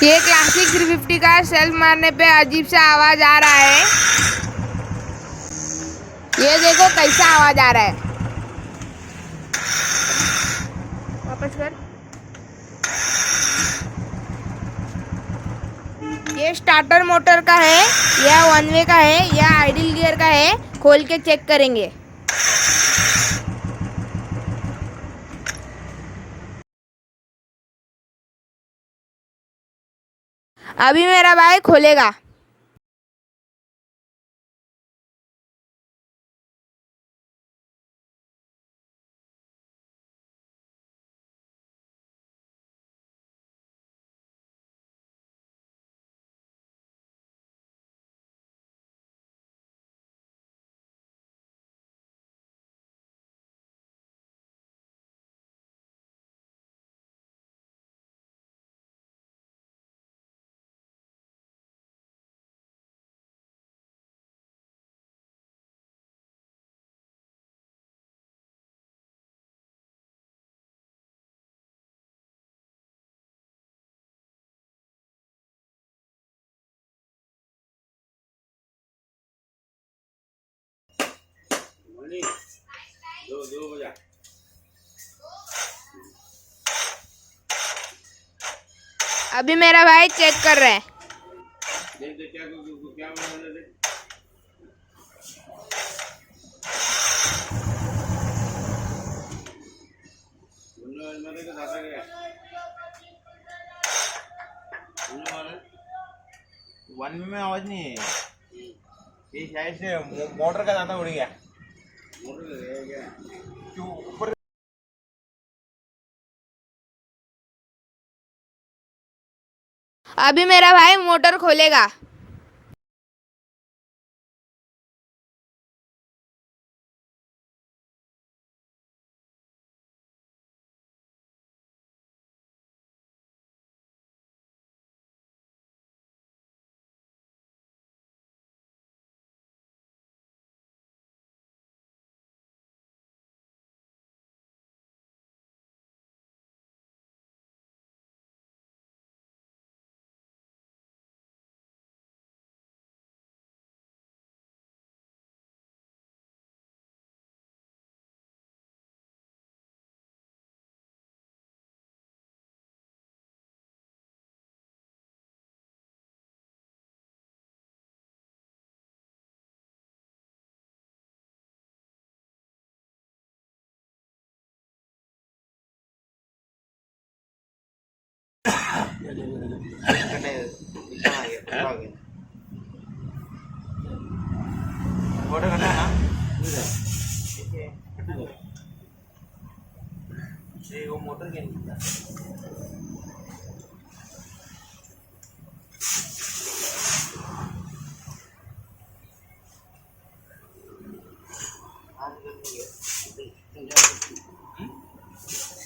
ये क्लासिक 350 का सेल्फ मारने पे अजीब सा आवाज आ रहा है। ये देखो कैसा आवाज आ रहा है। वापस कर। ये स्टार्टर मोटर का है या वन वे का है या आइडियल गियर का है, खोल के चेक करेंगे। अभी मेरा भाई खोलेगा। दो बजा। अभी मेरा भाई चेक कर रहा है। देख देख क्या बना दे। वन में आवाज नहीं है। ये शायद से मोटर का दाना उड़ गया। मोटर गया क्यों ऊपर। अभी मेरा भाई मोटर खोलेगा। मोटर करना ना ये वो मोटर के नहीं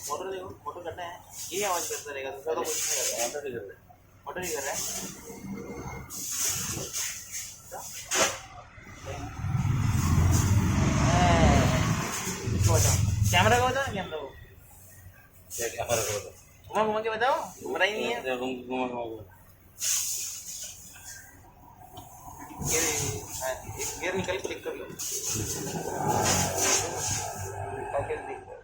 मोटर देखो मोटर करना है ये आवाज करता रहेगा दूसरा तो कुछ नहीं कर रहा है मोटर ही कर रहा है कैमरा का बताओ कैमरा को क्या कैमरा को बताओ घुमा घुमा के बताओ घूम रहा ही नहीं है घुमा घुमा गियर निकल क्लिक कर लो पैकेज दिख रहा है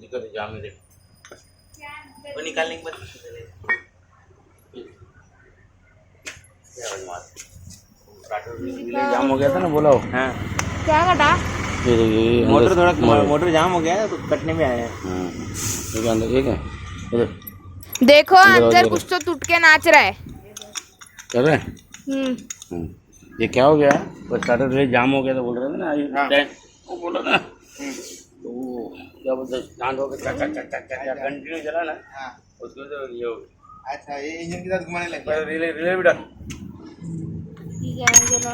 दिक्कत जाम में वो निकालने के बाद जाम हो गया था ना बोला हाँ क्या कटा? मोटर थोड़ा मोटर जाम हो गया तो कटने में आया है ठीक है देखो अंदर कुछ तो टूट के नाच रहा है। कर रहे ये क्या हो गया वो स्टार्टर रिले जाम हो गया तो बोल रहे थे ना हाँ। वो बोला ना तो क्या बोलते स्टार्ट हो गया कंटिन्यू चला ना हाँ। उसको तो ये हो गया अच्छा ये इंजन के साथ घुमाने लग गया रिले रिले भी डाल ठीक है चलो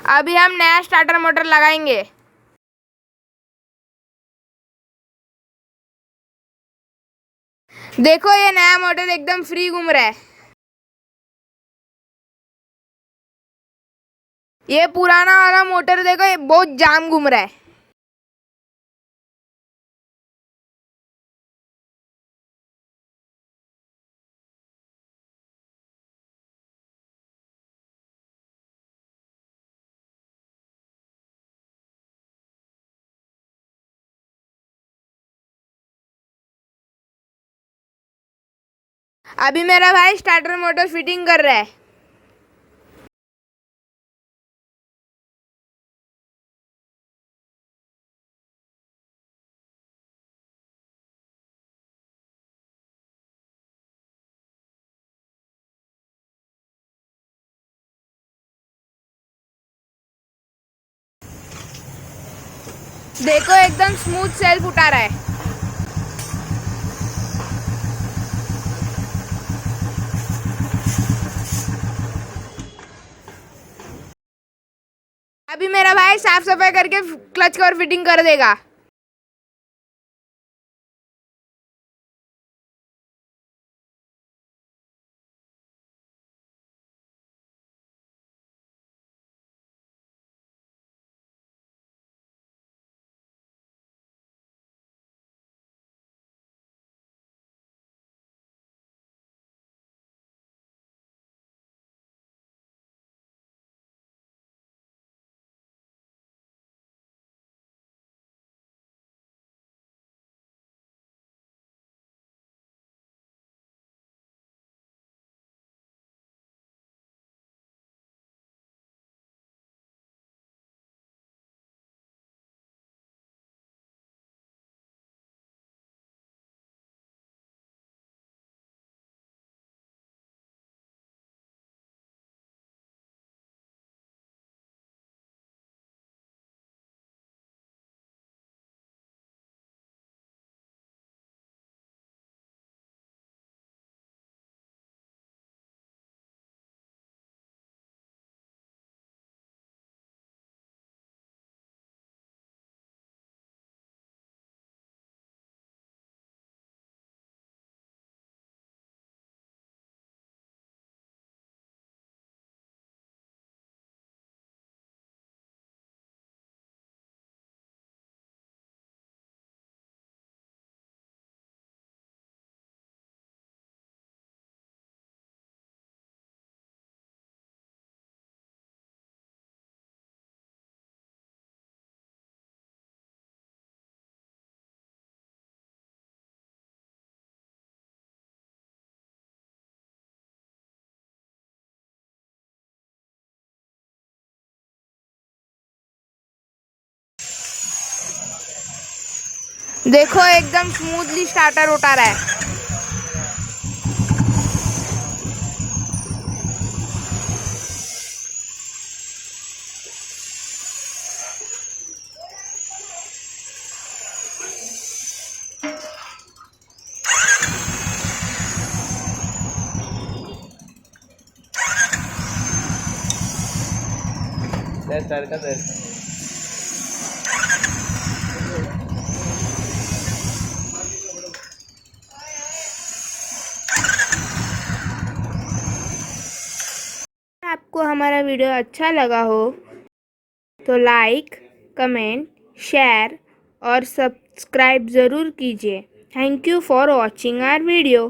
अभी हम नया स्टार्टर मोटर लगाएंगे। देखो ये नया मोटर एकदम फ्री घूम रहा है। ये पुराना वाला मोटर देखो, ये बहुत जाम घूम रहा है। अभी मेरा भाई स्टार्टर मोटर फिटिंग कर रहा है। देखो एकदम स्मूथ सेल्फ उठा रहा है। अभी मेरा भाई साफ सफाई करके क्लच कवर फिटिंग कर देगा। देखो एकदम स्मूथली स्टार्टर उठा रहा है। सर का दर्शन आपको हमारा वीडियो अच्छा लगा हो तो लाइक, कमेंट, शेयर और सब्सक्राइब ज़रूर कीजिए। Thank you for watching our video.